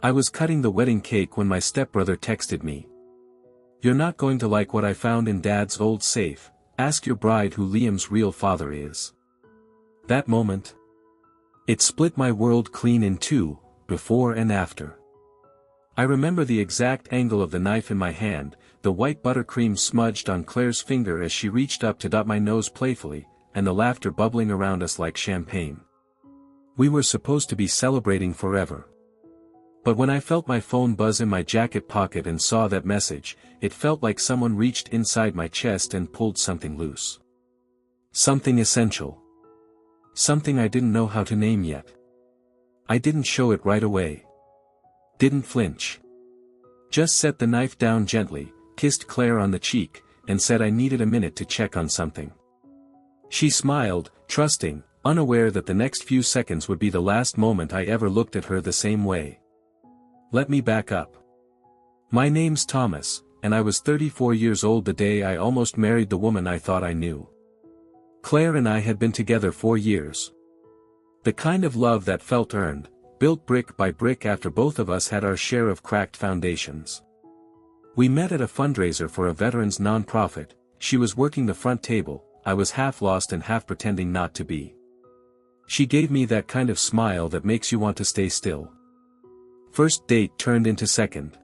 I was cutting the wedding cake when my stepbrother texted me. "You're not going to like what I found in Dad's old safe. Ask your bride who Liam's real father is." That moment, it split my world clean in two, before and after. I remember the exact angle of the knife in my hand, the white buttercream smudged on Claire's finger as she reached up to dot my nose playfully, and the laughter bubbling around us like champagne. We were supposed to be celebrating forever. But when I felt my phone buzz in my jacket pocket and saw that message, it felt like someone reached inside my chest and pulled something loose. Something essential. Something I didn't know how to name yet. I didn't show it right away. Didn't flinch. Just set the knife down gently, kissed Claire on the cheek, and said I needed a minute to check on something. She smiled, trusting, unaware that the next few seconds would be the last moment I ever looked at her the same way. Let me back up. My name's Thomas, and I was 34 years old the day I almost married the woman I thought I knew. Claire and I had been together 4 years. The kind of love that felt earned, built brick by brick after both of us had our share of cracked foundations. We met at a fundraiser for a veterans nonprofit. She was working the front table, I was half lost and half pretending not to be. She gave me that kind of smile that makes you want to stay still. First date turned into second.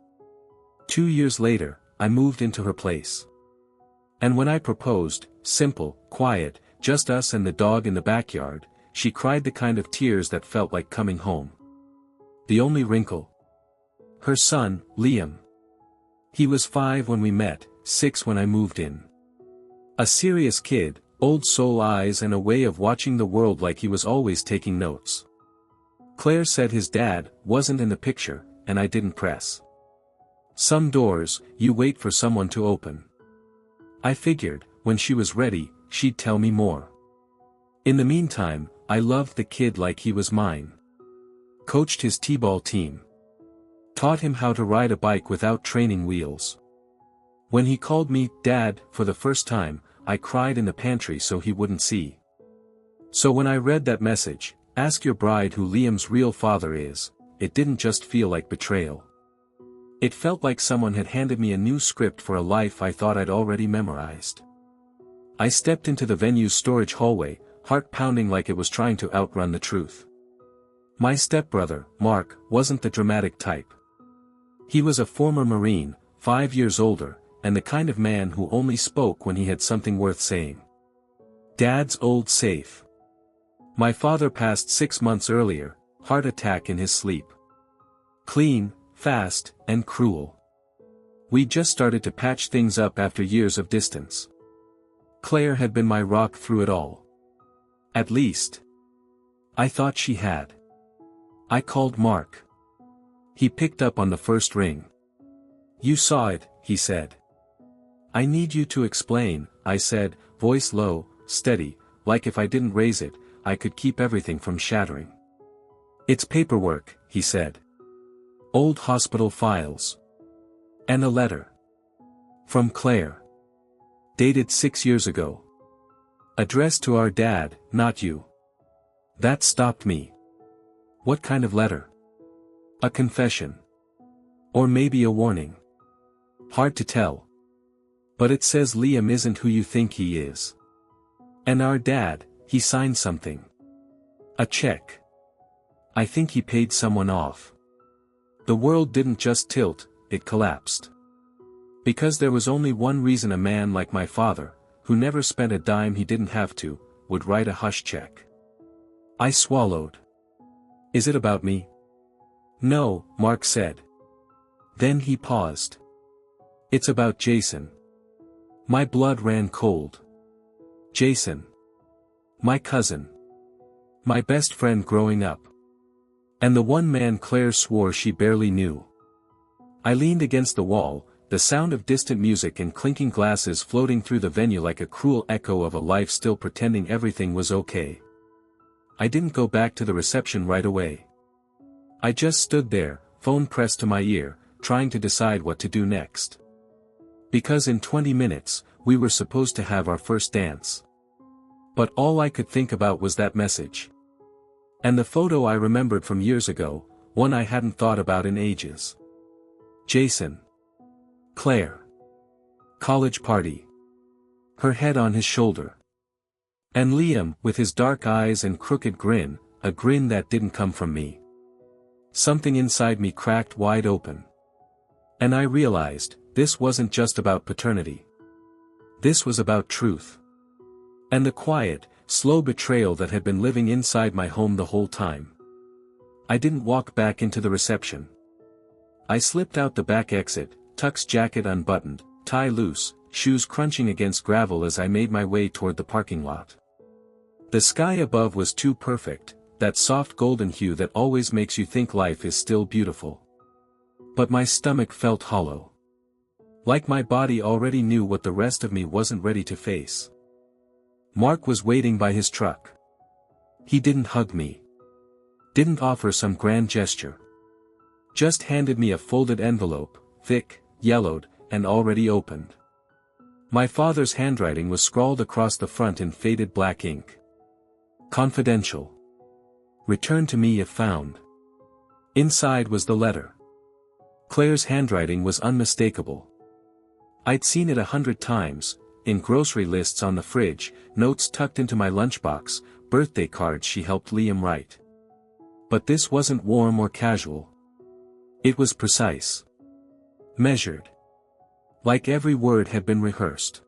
2 years later, I moved into her place. And when I proposed, simple, quiet, just us and the dog in the backyard, she cried the kind of tears that felt like coming home. The only wrinkle? Her son, Liam. He was 5 when we met, 6 when I moved in. A serious kid, old soul eyes and a way of watching the world like he was always taking notes. Claire said his dad wasn't in the picture, and I didn't press. Some doors, you wait for someone to open. I figured, when she was ready, she'd tell me more. In the meantime, I loved the kid like he was mine. Coached his t-ball team. Taught him how to ride a bike without training wheels. When he called me Dad for the first time, I cried in the pantry so he wouldn't see. So when I read that message, "Ask your bride who Liam's real father is," it didn't just feel like betrayal. It felt like someone had handed me a new script for a life I thought I'd already memorized. I stepped into the venue's storage hallway, heart pounding like it was trying to outrun the truth. My stepbrother, Mark, wasn't the dramatic type. He was a former Marine, 5 years older, and the kind of man who only spoke when he had something worth saying. Dad's old safe. My father passed 6 months earlier, heart attack in his sleep. Clean, fast, and cruel. We just started to patch things up after years of distance. Claire had been my rock through it all. At least, I thought she had. I called Mark. He picked up on the first ring. "You saw it," he said. "I need you to explain," I said, voice low, steady, like if I didn't raise it, I could keep everything from shattering. "It's paperwork," he said. "Old hospital files. And a letter. From Claire. Dated 6 years ago. Addressed to our dad, not you." That stopped me. What kind of letter? A confession? Or maybe a warning? Hard to tell. But it says Liam isn't who you think he is. And our dad, he signed something. A check. I think he paid someone off. The world didn't just tilt, it collapsed. Because there was only one reason a man like my father, who never spent a dime he didn't have to, would write a hush check. I swallowed. "Is it about me?" "No," Mark said. Then he paused. "It's about Jason." My blood ran cold. Jason. My cousin. My best friend growing up. And the one man Claire swore she barely knew. I leaned against the wall, the sound of distant music and clinking glasses floating through the venue like a cruel echo of a life still pretending everything was okay. I didn't go back to the reception right away. I just stood there, phone pressed to my ear, trying to decide what to do next. Because in 20 minutes, we were supposed to have our first dance. But all I could think about was that message. And the photo I remembered from years ago, one I hadn't thought about in ages. Jason. Claire. College party. Her head on his shoulder. And Liam, with his dark eyes and crooked grin, a grin that didn't come from me. Something inside me cracked wide open. And I realized, this wasn't just about paternity. This was about truth. And the quiet, slow betrayal that had been living inside my home the whole time. I didn't walk back into the reception. I slipped out the back exit, Tuck's jacket unbuttoned, tie loose, shoes crunching against gravel as I made my way toward the parking lot. The sky above was too perfect, that soft golden hue that always makes you think life is still beautiful. But my stomach felt hollow. Like my body already knew what the rest of me wasn't ready to face. Mark was waiting by his truck. He didn't hug me. Didn't offer some grand gesture. Just handed me a folded envelope, thick, yellowed, and already opened. My father's handwriting was scrawled across the front in faded black ink. Confidential. Return to me if found. Inside was the letter. Claire's handwriting was unmistakable. I'd seen it 100 times, in grocery lists on the fridge, notes tucked into my lunchbox, birthday cards she helped Liam write. But this wasn't warm or casual. It was precise. Measured. Like every word had been rehearsed.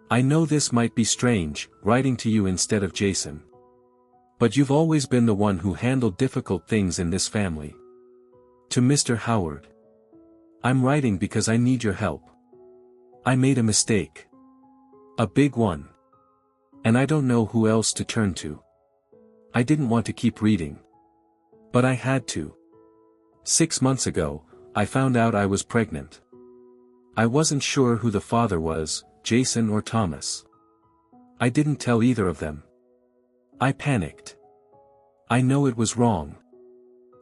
I know this might be strange, writing to you instead of Jason. But you've always been the one who handled difficult things in this family. To Mr. Howard. I'm writing because I need your help. I made a mistake. A big one. And I don't know who else to turn to. I didn't want to keep reading. But I had to. 6 months ago, I found out I was pregnant. I wasn't sure who the father was, Jason or Thomas. I didn't tell either of them. I panicked. I know it was wrong.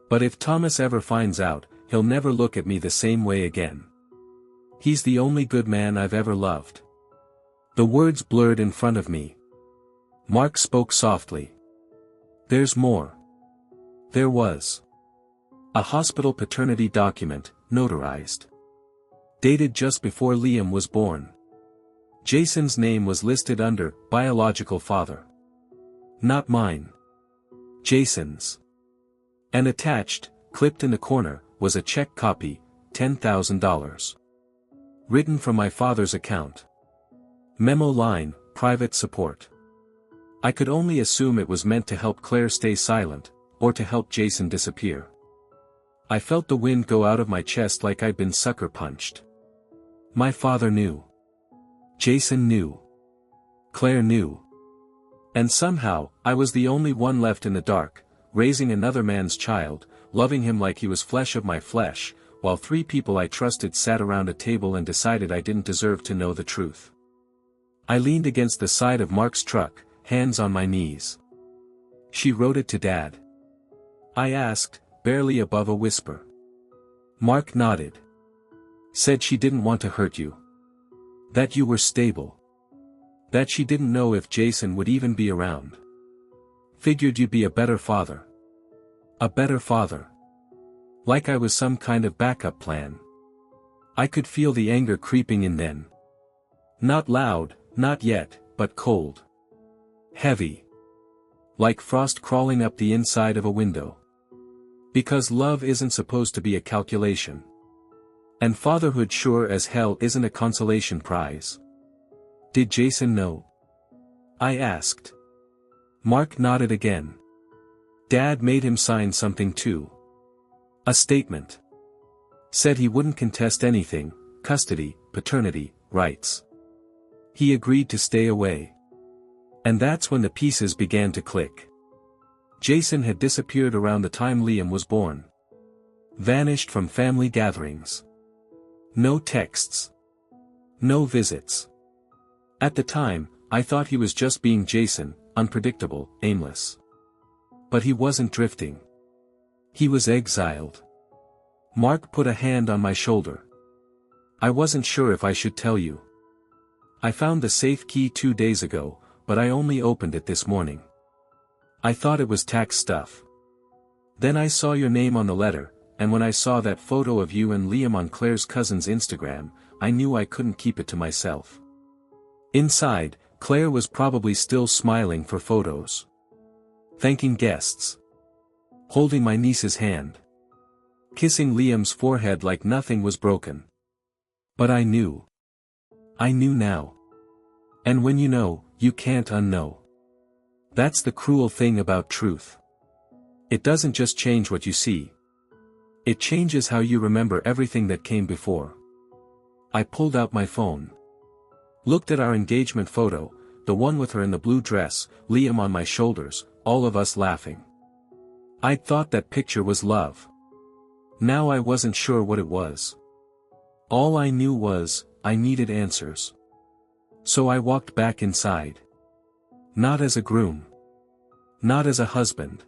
But if Thomas ever finds out, he'll never look at me the same way again. He's the only good man I've ever loved. The words blurred in front of me. Mark spoke softly. There's more. There was. A hospital paternity document, notarized. Dated just before Liam was born. Jason's name was listed under, biological father. Not mine. Jason's. And attached, clipped in the corner, was a check copy, $10,000. Written from my father's account. Memo line, private support. I could only assume it was meant to help Claire stay silent, or to help Jason disappear. I felt the wind go out of my chest like I'd been sucker punched. My father knew. Jason knew. Claire knew. And somehow, I was the only one left in the dark, raising another man's child, loving him like he was flesh of my flesh, while 3 people I trusted sat around a table and decided I didn't deserve to know the truth. I leaned against the side of Mark's truck, hands on my knees. She wrote it to Dad. I asked, barely above a whisper. Mark nodded. Said she didn't want to hurt you. That you were stable. That she didn't know if Jason would even be around. Figured you'd be a better father. A better father. Like I was some kind of backup plan. I could feel the anger creeping in then. Not loud, not yet, but cold. Heavy. Like frost crawling up the inside of a window. Because love isn't supposed to be a calculation. And fatherhood sure as hell isn't a consolation prize. Did Jason know? I asked. Mark nodded again. Dad made him sign something too. A statement. Said he wouldn't contest anything, custody, paternity, rights. He agreed to stay away. And that's when the pieces began to click. Jason had disappeared around the time Liam was born. Vanished from family gatherings. No texts. No visits. At the time, I thought he was just being Jason, unpredictable, aimless. But he wasn't drifting. He was exiled. Mark put a hand on my shoulder. I wasn't sure if I should tell you. I found the safe key 2 days ago, but I only opened it this morning. I thought it was tax stuff. Then I saw your name on the letter, and when I saw that photo of you and Liam on Claire's cousin's Instagram, I knew I couldn't keep it to myself. Inside, Claire was probably still smiling for photos. Thanking guests. Holding my niece's hand. Kissing Liam's forehead like nothing was broken. But I knew. I knew now. And when you know, you can't unknow. That's the cruel thing about truth. It doesn't just change what you see. It changes how you remember everything that came before. I pulled out my phone. Looked at our engagement photo, the one with her in the blue dress, Liam on my shoulders, all of us laughing. I'd thought that picture was love. Now I wasn't sure what it was. All I knew was, I needed answers. So I walked back inside. Not as a groom. Not as a husband.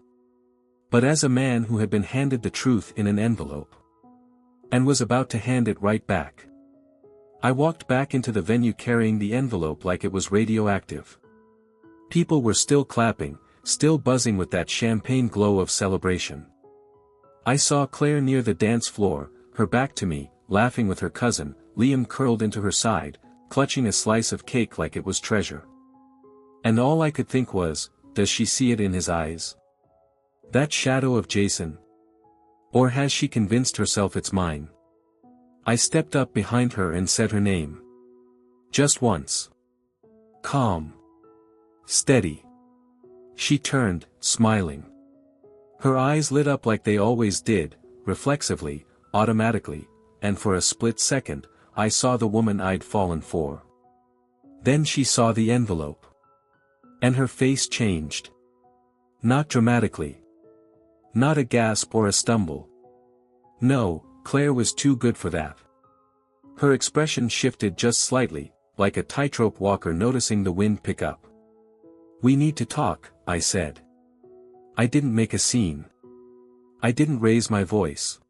But as a man who had been handed the truth in an envelope. And was about to hand it right back. I walked back into the venue carrying the envelope like it was radioactive. People were still clapping, still buzzing with that champagne glow of celebration. I saw Claire near the dance floor, her back to me, laughing with her cousin, Liam curled into her side, clutching a slice of cake like it was treasure. And all I could think was, does she see it in his eyes? That shadow of Jason? Or has she convinced herself it's mine? I stepped up behind her and said her name. Just once. Calm. Steady. She turned, smiling. Her eyes lit up like they always did, reflexively, automatically, and for a split second, I saw the woman I'd fallen for. Then she saw the envelope. And her face changed. Not dramatically. Not a gasp or a stumble. No, Claire was too good for that. Her expression shifted just slightly, like a tightrope walker noticing the wind pick up. We need to talk, I said. I didn't make a scene. I didn't raise my voice.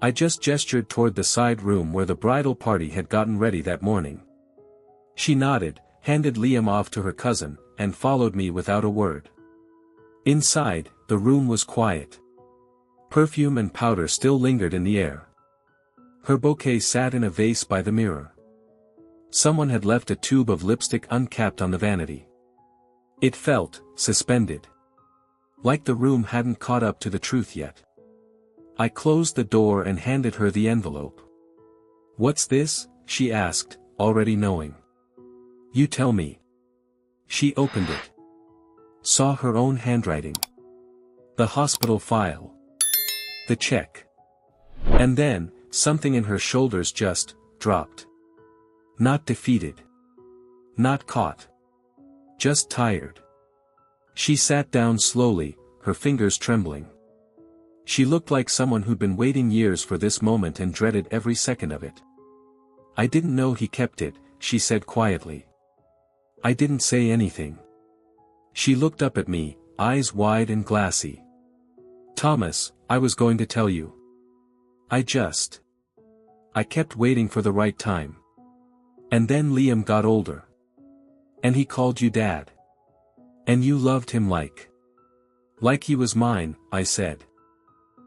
I just gestured toward the side room where the bridal party had gotten ready that morning. She nodded, handed Liam off to her cousin, and followed me without a word. Inside, the room was quiet. Perfume and powder still lingered in the air. Her bouquet sat in a vase by the mirror. Someone had left a tube of lipstick uncapped on the vanity. It felt, suspended. Like the room hadn't caught up to the truth yet. I closed the door and handed her the envelope. What's this? She asked, already knowing. You tell me. She opened it. Saw her own handwriting. The hospital file. The check. And then, something in her shoulders just dropped. Not defeated. Not caught. Just tired. She sat down slowly, her fingers trembling. She looked like someone who'd been waiting years for this moment and dreaded every second of it. I didn't know he kept it, she said quietly. I didn't say anything. She looked up at me, eyes wide and glassy. Thomas, I was going to tell you. I kept waiting for the right time. And then Liam got older. And he called you Dad. And you loved him like he was mine, I said.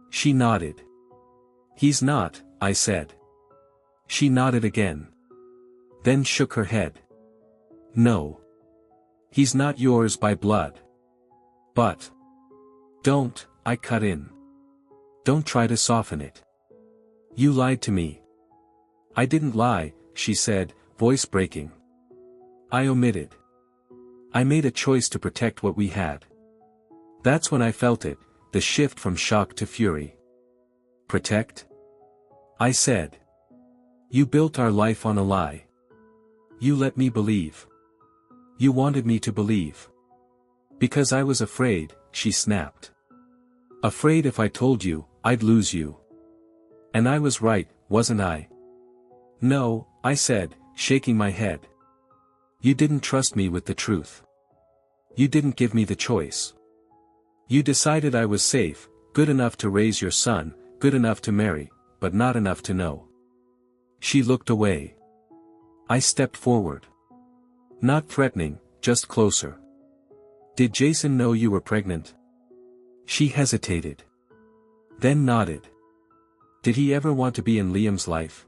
She nodded. He's not, I said. She nodded again. Then shook her head. No. He's not yours by blood. But. Don't, I cut in. Don't try to soften it. You lied to me. I didn't lie, she said, voice breaking. I omitted. I made a choice to protect what we had. That's when I felt it, the shift from shock to fury. Protect? I said. You built our life on a lie. You let me believe. You wanted me to believe. Because I was afraid, she snapped. Afraid if I told you, I'd lose you. And I was right, wasn't I? No, I said, shaking my head. You didn't trust me with the truth. You didn't give me the choice. You decided I was safe, good enough to raise your son, good enough to marry, but not enough to know. She looked away. I stepped forward. Not threatening, just closer. Did Jason know you were pregnant? She hesitated. Then nodded. Did he ever want to be in Liam's life?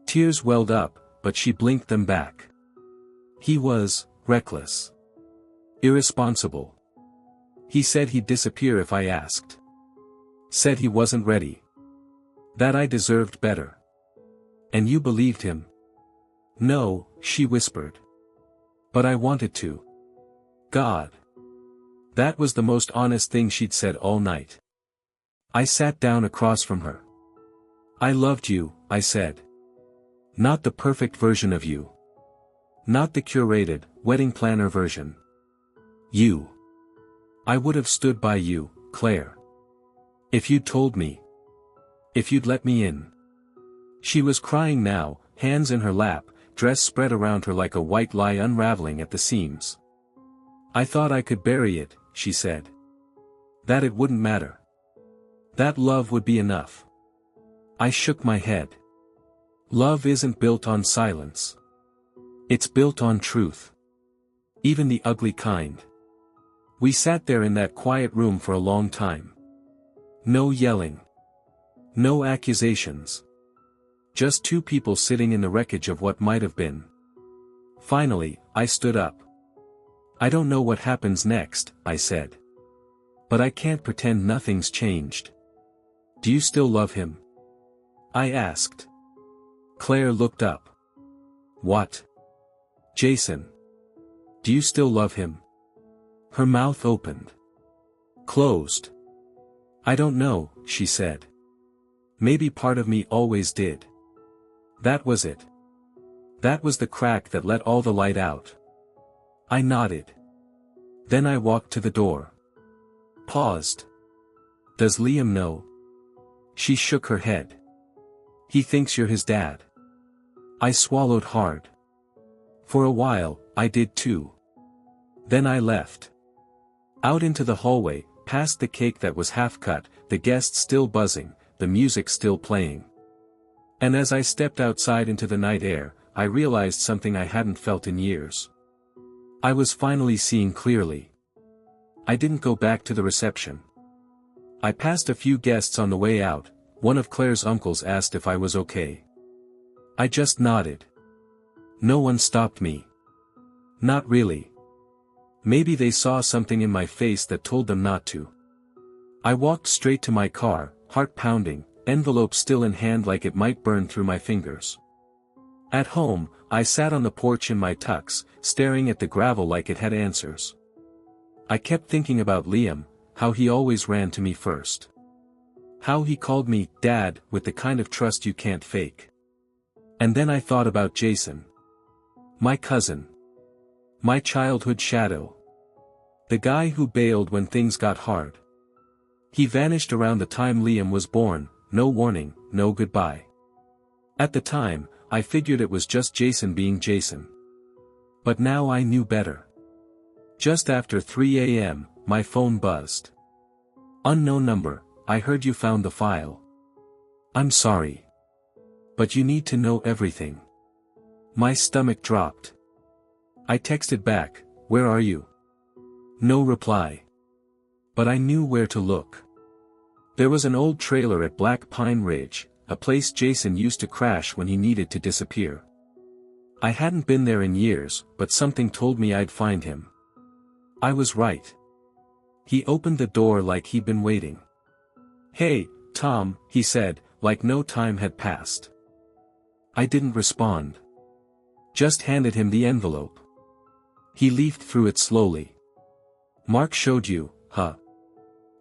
Tears welled up, but she blinked them back. He was reckless. Irresponsible. He said he'd disappear if I asked. Said he wasn't ready. That I deserved better. And you believed him? No, she whispered. But I wanted to. God. That was the most honest thing she'd said all night. I sat down across from her. I loved you, I said. Not the perfect version of you. Not the curated, wedding planner version. You. I would have stood by you, Claire. If you'd told me. If you'd let me in. She was crying now, hands in her lap, dress spread around her like a white lie unraveling at the seams. I thought I could bury it, she said. That it wouldn't matter. That love would be enough. I shook my head. Love isn't built on silence. It's built on truth. Even the ugly kind. We sat there in that quiet room for a long time. No yelling. No accusations. Just two people sitting in the wreckage of what might have been. Finally, I stood up. I don't know what happens next, I said. But I can't pretend nothing's changed. Do you still love him? I asked. Claire looked up. What? Jason. Do you still love him? Her mouth opened. Closed. I don't know, she said. Maybe part of me always did. That was it. That was the crack that let all the light out. I nodded. Then I walked to the door. Paused. Does Liam know? She shook her head. He thinks you're his dad. I swallowed hard. For a while, I did too. Then I left. Out into the hallway, past the cake that was half cut, the guests still buzzing, the music still playing. And as I stepped outside into the night air, I realized something I hadn't felt in years. I was finally seeing clearly. I didn't go back to the reception. I passed a few guests on the way out. One of Claire's uncles asked if I was okay. I just nodded. No one stopped me. Not really. Maybe they saw something in my face that told them not to. I walked straight to my car, heart pounding, envelope still in hand like it might burn through my fingers. At home, I sat on the porch in my tux, staring at the gravel like it had answers. I kept thinking about Liam, how he always ran to me first. How he called me Dad with the kind of trust you can't fake. And then I thought about Jason. My cousin. My childhood shadow. The guy who bailed when things got hard. He vanished around the time Liam was born, no warning, no goodbye. At the time, I figured it was just Jason being Jason. But now I knew better. Just after 3 a.m., my phone buzzed. Unknown number, I heard you found the file. I'm sorry. But you need to know everything. My stomach dropped. I texted back, where are you? No reply. But I knew where to look. There was an old trailer at Black Pine Ridge, a place Jason used to crash when he needed to disappear. I hadn't been there in years, but something told me I'd find him. I was right. He opened the door like he'd been waiting. Hey, Tom, he said, like no time had passed. I didn't respond. Just handed him the envelope. He leafed through it slowly. Mark showed you, huh?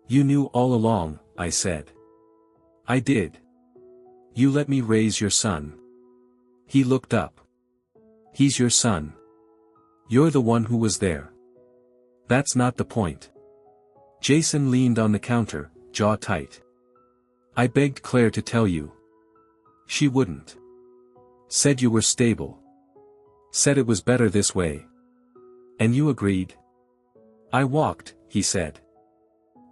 You knew all along, I said. I did. You let me raise your son. He looked up. He's your son. You're the one who was there. That's not the point. Jason leaned on the counter, jaw tight. I begged Claire to tell you. She wouldn't. Said you were stable. Said it was better this way. And you agreed? I walked, he said.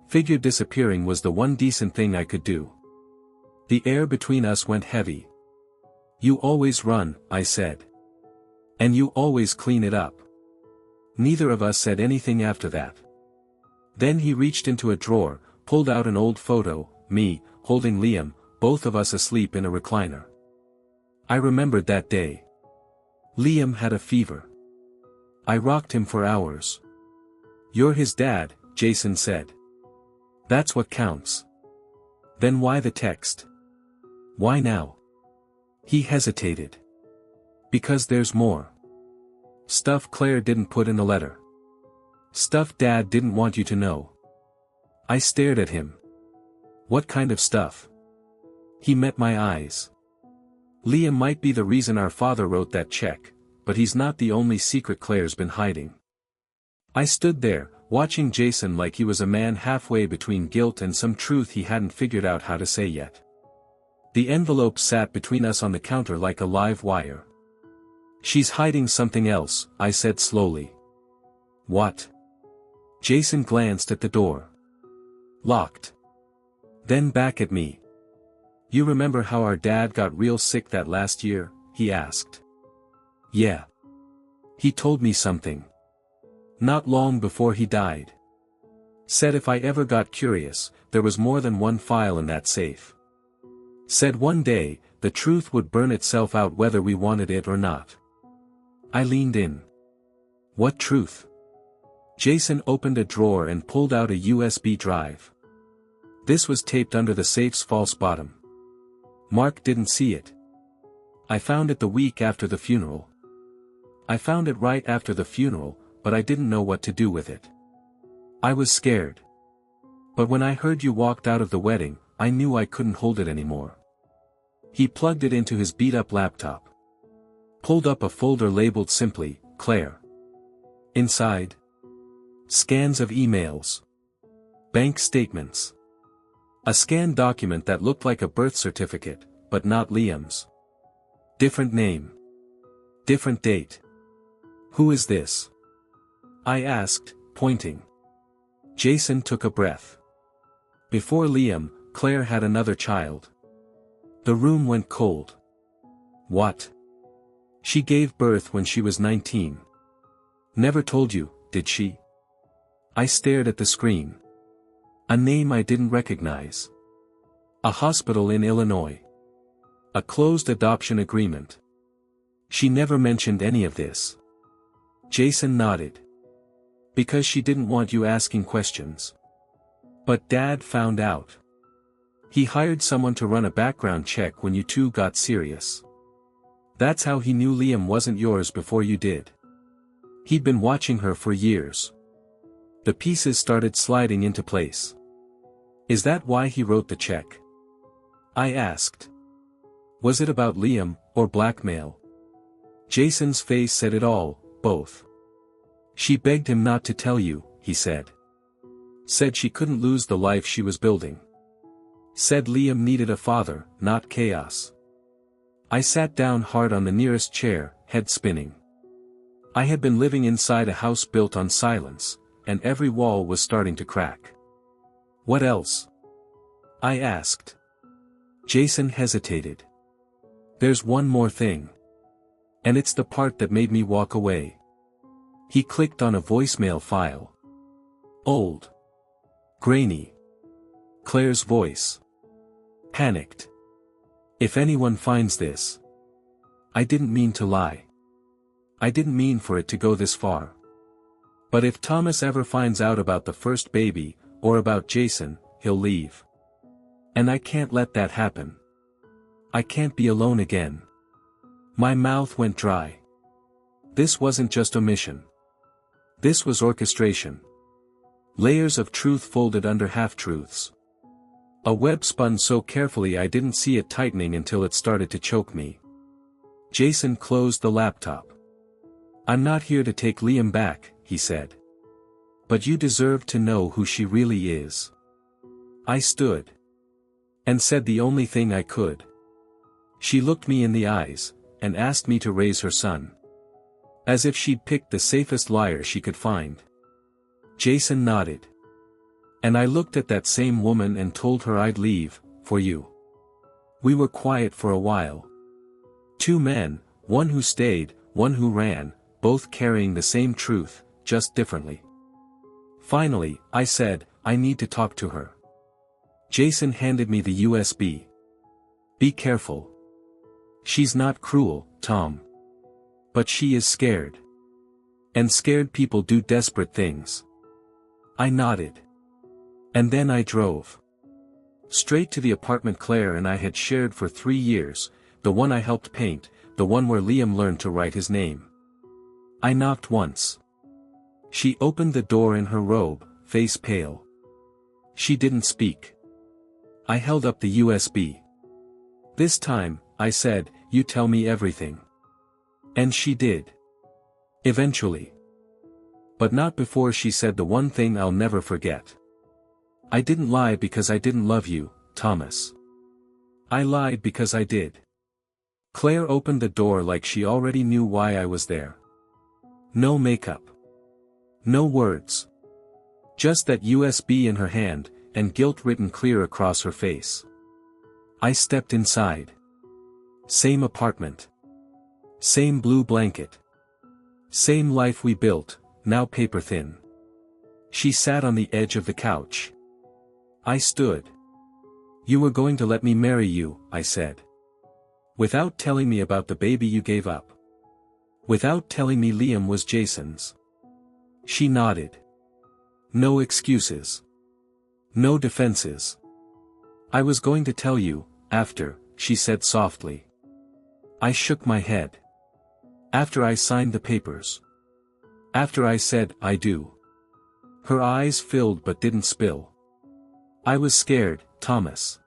Figured disappearing was the one decent thing I could do. The air between us went heavy. You always run, I said. And you always clean it up. Neither of us said anything after that. Then he reached into a drawer, pulled out an old photo, me, holding Liam, both of us asleep in a recliner. I remembered that day. Liam had a fever. I rocked him for hours. "You're his dad," Jason said. "That's what counts." "Then why the text? Why now?" He hesitated. "Because there's more. Stuff Claire didn't put in the letter. Stuff Dad didn't want you to know." I stared at him. "What kind of stuff?" He met my eyes. "Liam might be the reason our father wrote that check, but he's not the only secret Claire's been hiding." I stood there, watching Jason like he was a man halfway between guilt and some truth he hadn't figured out how to say yet. The envelope sat between us on the counter like a live wire. "She's hiding something else," I said slowly. "What?" Jason glanced at the door. "Locked." Then back at me. "You remember how our dad got real sick that last year?" he asked. "Yeah. He told me something. Not long before he died. Said if I ever got curious, there was more than one file in that safe. Said one day, the truth would burn itself out whether we wanted it or not." I leaned in. "What truth?" Jason opened a drawer and pulled out a USB drive. This was taped under the safe's false bottom. Mark didn't see it. "I found it the week after the funeral." "I found it right after the funeral, but I didn't know what to do with it. I was scared. But when I heard you walked out of the wedding, I knew I couldn't hold it anymore." He plugged it into his beat-up laptop. Pulled up a folder labeled simply, "Claire." Inside, scans of emails. Bank statements. A scanned document that looked like a birth certificate, but not Liam's. Different name. Different date. "Who is this?" I asked, pointing. Jason took a breath. "Before Liam, Claire had another child." The room went cold. "What?" "She gave birth when she was 19. Never told you, did she?" I stared at the screen. A name I didn't recognize. A hospital in Illinois. A closed adoption agreement. She never mentioned any of this. Jason nodded. "Because she didn't want you asking questions." "But Dad found out. He hired someone to run a background check when you two got serious. That's how he knew Liam wasn't yours before you did. He'd been watching her for years." The pieces started sliding into place. "Is that why he wrote the check?" I asked. "Was it about Liam, or blackmail?" Jason's face said it all, both. "She begged him not to tell you," he said. Said she couldn't lose the life she was building. Said Liam needed a father, not chaos. I sat down hard on the nearest chair, head spinning. I had been living inside a house built on silence, and every wall was starting to crack. "What else?" I asked. Jason hesitated. "There's one more thing. And it's the part that made me walk away." He clicked on a voicemail file. Old. Grainy. Claire's voice. Panicked. "If anyone finds this." I didn't mean to lie. I didn't mean for it to go this far. "But if Thomas ever finds out about the first baby, or about Jason, he'll leave. And I can't let that happen. I can't be alone again." My mouth went dry. This wasn't just omission. This was orchestration. Layers of truth folded under half-truths. A web spun so carefully I didn't see it tightening until it started to choke me. Jason closed the laptop. "I'm not here to take Liam back," he said. "But you deserve to know who she really is." I stood. And said the only thing I could. She looked me in the eyes, and asked me to raise her son. As if she'd picked the safest liar she could find. Jason nodded. "And I looked at that same woman and told her I'd leave, for you." We were quiet for a while. Two men, one who stayed, one who ran, both carrying the same truth, just differently. Finally, I said, "I need to talk to her." Jason handed me the USB. Be careful. She's not cruel, Tom. But she is scared. And scared people do desperate things. I nodded. And then I drove. Straight to the apartment Claire and I had shared for 3 years, the one I helped paint, the one where Liam learned to write his name. I knocked once. She opened the door in her robe, face pale. She didn't speak. I held up the USB. This time, I said, you tell me everything. And she did. Eventually. But not before she said the one thing I'll never forget. I didn't lie because I didn't love you, Thomas. I lied because I did. Claire opened the door like she already knew why I was there. No makeup. No words. Just that USB in her hand, and guilt written clear across her face. I stepped inside. Same apartment. Same blue blanket. Same life we built, now paper thin. She sat on the edge of the couch. I stood. You were going to let me marry you, I said. Without telling me about the baby you gave up. Without telling me Liam was Jason's. She nodded. No excuses. No defenses. I was going to tell you, after, she said softly. I shook my head. After I signed the papers. After I said, I do. Her eyes filled but didn't spill. I was scared, Thomas.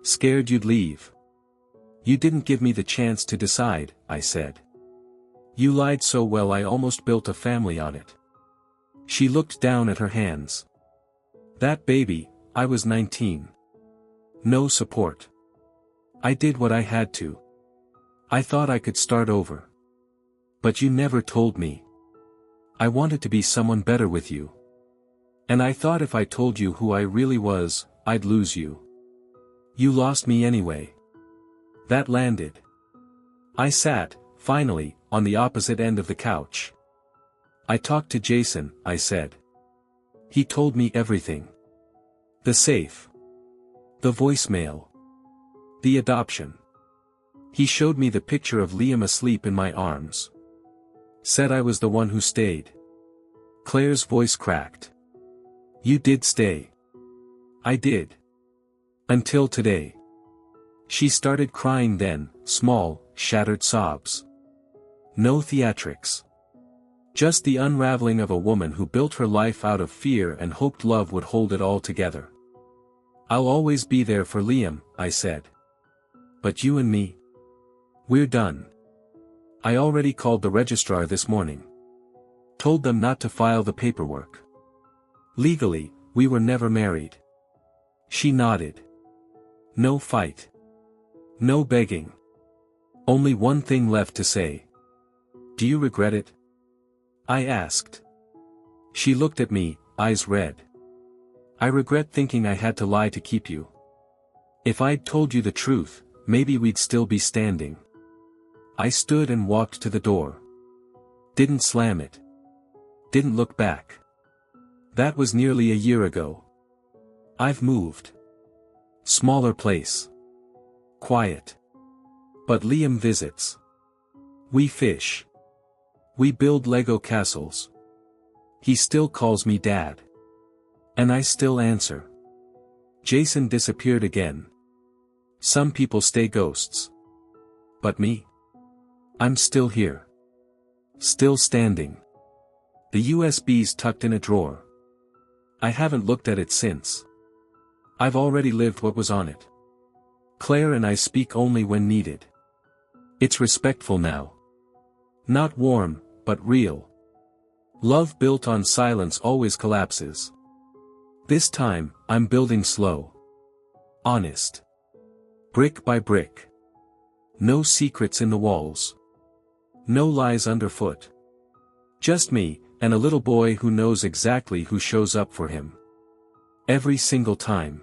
Scared you'd leave. You didn't give me the chance to decide, I said. You lied so well I almost built a family on it. She looked down at her hands. That baby, I was 19. No support. I did what I had to. I thought I could start over. But you never told me. I wanted to be someone better with you. And I thought if I told you who I really was, I'd lose you. You lost me anyway. That landed. I sat, finally, on the opposite end of the couch. I talked to Jason, I said. He told me everything. The safe. The voicemail. The adoption. He showed me the picture of Liam asleep in my arms. Said I was the one who stayed. Claire's voice cracked. You did stay. I did. Until today. She started crying then, small, shattered sobs. No theatrics. Just the unraveling of a woman who built her life out of fear and hoped love would hold it all together. I'll always be there for Liam, I said. But you and me? We're done. I already called the registrar this morning. Told them not to file the paperwork. Legally, we were never married. She nodded. No fight. No begging. Only one thing left to say. Do you regret it? I asked. She looked at me, eyes red. I regret thinking I had to lie to keep you. If I'd told you the truth, maybe we'd still be standing. I stood and walked to the door. Didn't slam it. Didn't look back. That was nearly a year ago. I've moved. Smaller place. Quiet. But Liam visits. We fish. We build Lego castles. He still calls me Dad. And I still answer. Jason disappeared again. Some people stay ghosts. But me? I'm still here. Still standing. The USB's tucked in a drawer. I haven't looked at it since. I've already lived what was on it. Claire and I speak only when needed. It's respectful now. Not warm, but real. Love built on silence always collapses. This time, I'm building slow. Honest. Brick by brick. No secrets in the walls. No lies underfoot. Just me, and a little boy who knows exactly who shows up for him. Every single time.